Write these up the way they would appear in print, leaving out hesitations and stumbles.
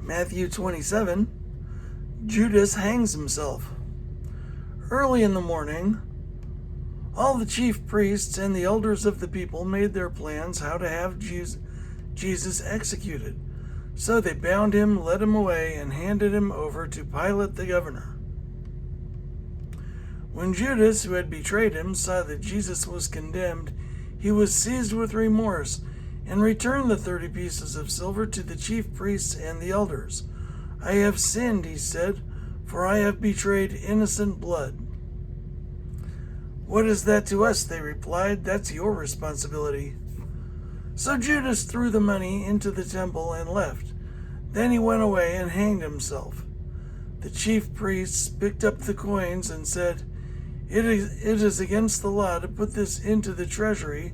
Matthew 27, Judas hangs himself. Early in the morning, all the chief priests and the elders of the people made their plans how to have Jesus executed. So they bound him, led him away, and handed him over to Pilate the governor. When Judas, who had betrayed him, saw that Jesus was condemned, he was seized with remorse and returned the 30 pieces of silver to the chief priests and the elders. "I have sinned," he said, "for I have betrayed innocent blood." "What is that to us?" they replied. "That's your responsibility." So Judas threw the money into the temple and left. Then he went away and hanged himself. The chief priests picked up the coins and said, It is against the law to put this into the treasury,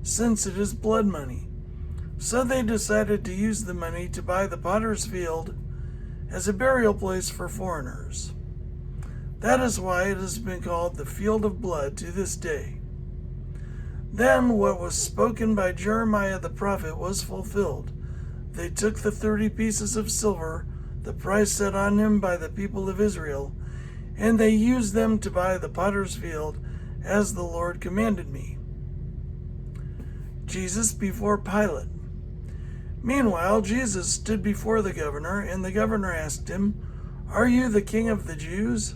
since it is blood money." So they decided to use the money to buy the potter's field as a burial place for foreigners. That is why it has been called the Field of Blood to this day. Then what was spoken by Jeremiah the prophet was fulfilled. They took the 30 pieces of silver, the price set on him by the people of Israel, and they used them to buy the potter's field, as the Lord commanded me. Jesus before Pilate. Meanwhile, Jesus stood before the governor, and the governor asked him, "Are you the king of the Jews?"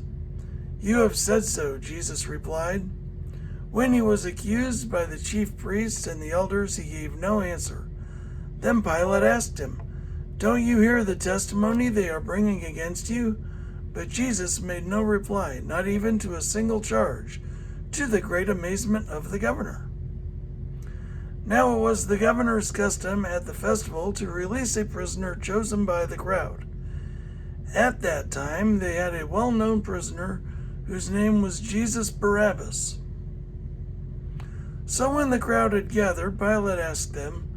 "You have said so," Jesus replied. When he was accused by the chief priests and the elders, he gave no answer. Then Pilate asked him, "Don't you hear the testimony they are bringing against you?" But Jesus made no reply, not even to a single charge, to the great amazement of the governor. Now it was the governor's custom at the festival to release a prisoner chosen by the crowd. At that time they had a well-known prisoner whose name was Jesus Barabbas. So when the crowd had gathered, Pilate asked them,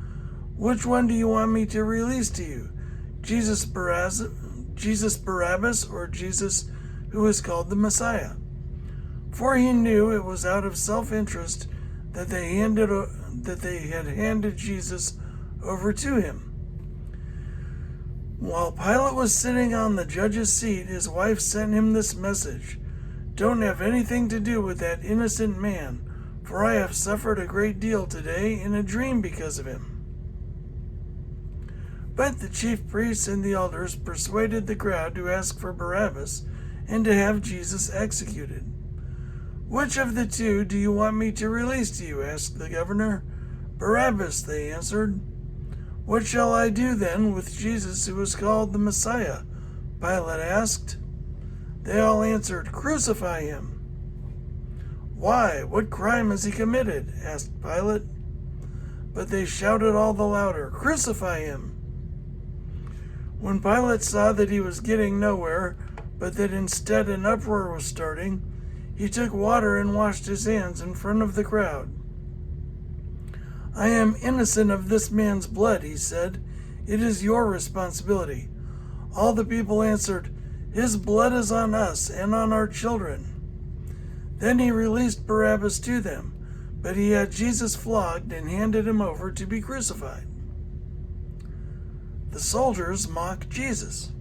"Which one do you want me to release to you, Jesus Barabbas or Jesus who is called the Messiah?" For he knew it was out of self-interest that they had handed Jesus over to him. While Pilate was sitting on the judge's seat, his wife sent him this message: "Don't have anything to do with that innocent man, for I have suffered a great deal today in a dream because of him." But the chief priests and the elders persuaded the crowd to ask for Barabbas and to have Jesus executed. "Which of the two do you want me to release to you?" asked the governor. "Barabbas," they answered. "What shall I do then with Jesus who is called the Messiah?" Pilate asked. They all answered, "Crucify him." "Why? What crime has he committed?" asked Pilate. But they shouted all the louder, "Crucify him!" When Pilate saw that he was getting nowhere, but that instead an uproar was starting, he took water and washed his hands in front of the crowd. "I am innocent of this man's blood," he said. "It is your responsibility." All the people answered, "His blood is on us and on our children." Then he released Barabbas to them, but he had Jesus flogged and handed him over to be crucified. The soldiers mock Jesus.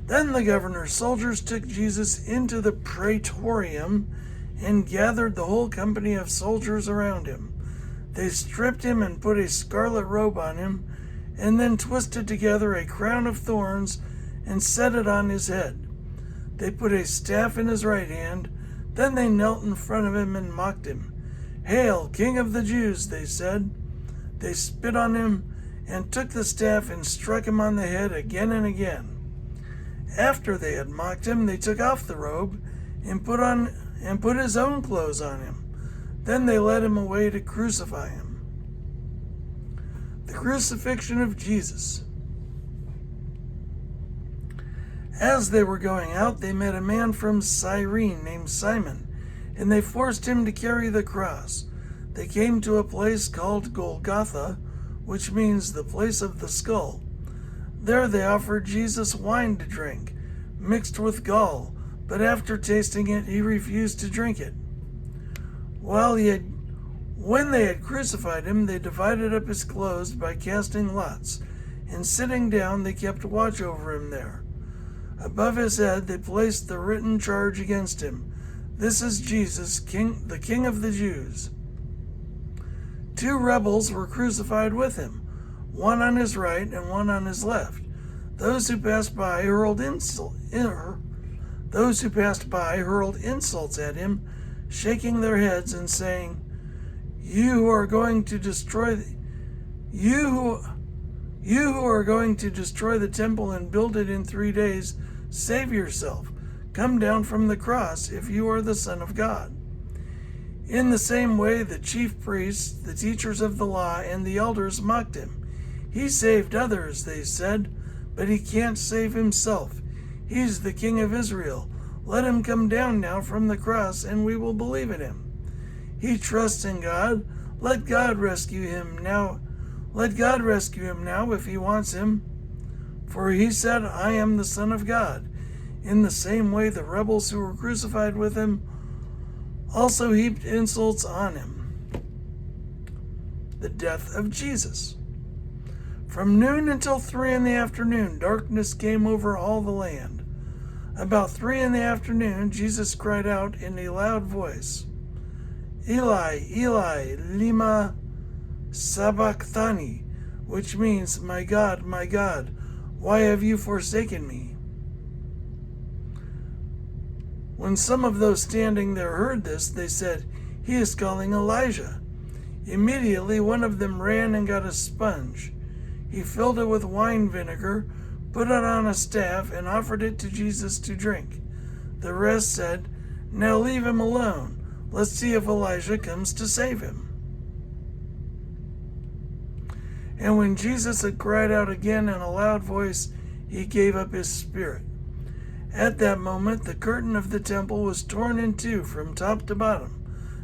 Then the governor's soldiers took Jesus into the praetorium and gathered the whole company of soldiers around him. They stripped him and put a scarlet robe on him, and then twisted together a crown of thorns and set it on his head. They put a staff in his right hand. Then they knelt in front of him and mocked him. "Hail, King of the Jews," they said. They spit on him and took the staff and struck him on the head again and again. After they had mocked him, they took off the robe and put his own clothes on him. Then they led him away to crucify him. The crucifixion of Jesus. As they were going out, they met a man from Cyrene named Simon, and they forced him to carry the cross. They came to a place called Golgotha, which means the place of the skull. There they offered Jesus wine to drink, mixed with gall, but after tasting it, he refused to drink it. When they had crucified him, they divided up his clothes by casting lots, and sitting down they kept watch over him there. Above his head they placed the written charge against him: "This is Jesus, the King of the Jews." 2 rebels were crucified with him, one on his right and one on his left. Those who passed by hurled insults at him, shaking their heads and saying, You who are going to destroy the temple and build it in 3 days, save yourself. Come down from the cross if you are the Son of God." In the same way, the chief priests, the teachers of the law, and the elders mocked him. "He saved others," they said, "but he can't save himself. He's the King of Israel. Let him come down now from the cross, and we will believe in him. He trusts in God. Let God rescue him now. Let God rescue him now if he wants him. For he said, 'I am the Son of God.'" In the same way, the rebels who were crucified with him also heaped insults on him. The death of Jesus. From noon until 3 in the afternoon, darkness came over all the land. About 3 in the afternoon, Jesus cried out in a loud voice, "Eli, Eli, lema sabachthani," which means, my God, why have you forsaken me?" When some of those standing there heard this, they said, "He is calling Elijah." Immediately one of them ran and got a sponge. He filled it with wine vinegar, put it on a staff, and offered it to Jesus to drink. The rest said, "Now leave him alone. Let's see if Elijah comes to save him." And when Jesus had cried out again in a loud voice, he gave up his spirit. At that moment, the curtain of the temple was torn in two from top to bottom.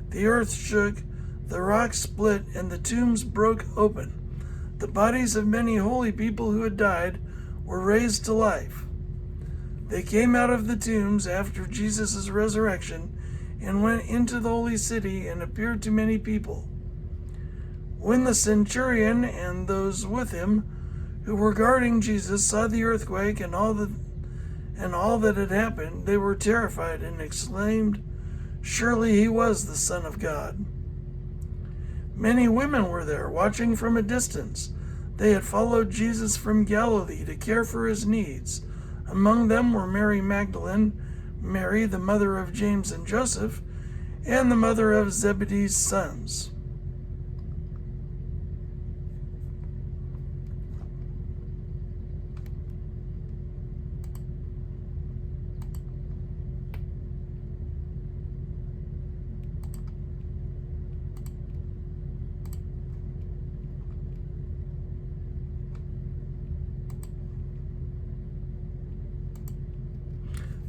The earth shook, the rocks split, and the tombs broke open. The bodies of many holy people who had died were raised to life. They came out of the tombs after Jesus' resurrection and went into the holy city and appeared to many people. When the centurion and those with him who were guarding Jesus saw the earthquake and all that had happened, they were terrified and exclaimed, "Surely he was the Son of God." Many women were there, watching from a distance. They had followed Jesus from Galilee to care for his needs. Among them were Mary Magdalene, Mary, the mother of James and Joseph, and the mother of Zebedee's sons.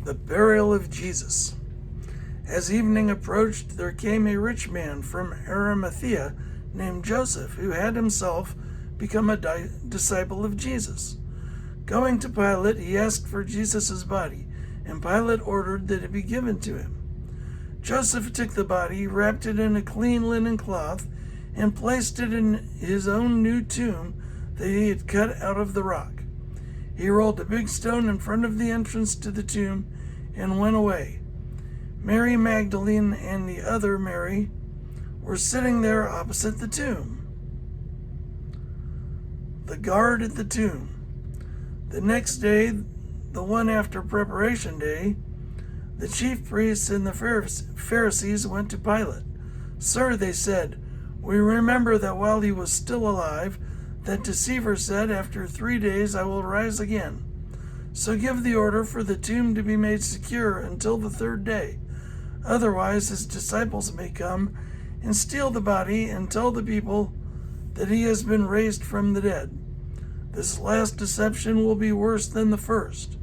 The burial of Jesus. As evening approached, there came a rich man from Arimathea named Joseph, who had himself become a disciple of Jesus. Going to Pilate, he asked for Jesus' body, and Pilate ordered that it be given to him. Joseph took the body, wrapped it in a clean linen cloth, and placed it in his own new tomb that he had cut out of the rock. He rolled a big stone in front of the entrance to the tomb and went away. Mary Magdalene and the other Mary were sitting there opposite the tomb. The guard at the tomb. The next day, the one after preparation day, the chief priests and the Pharisees went to Pilate. "Sir," they said, "we remember that while he was still alive, that deceiver said, 'After 3 days I will rise again.' So give the order for the tomb to be made secure until the 3rd day. Otherwise his disciples may come and steal the body and tell the people that he has been raised from the dead. This last deception will be worse than the first."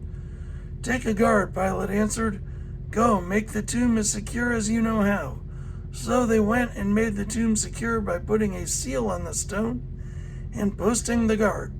"Take a guard," Pilate answered. "Go, make the tomb as secure as you know how." So they went and made the tomb secure by putting a seal on the stone and posting the guard.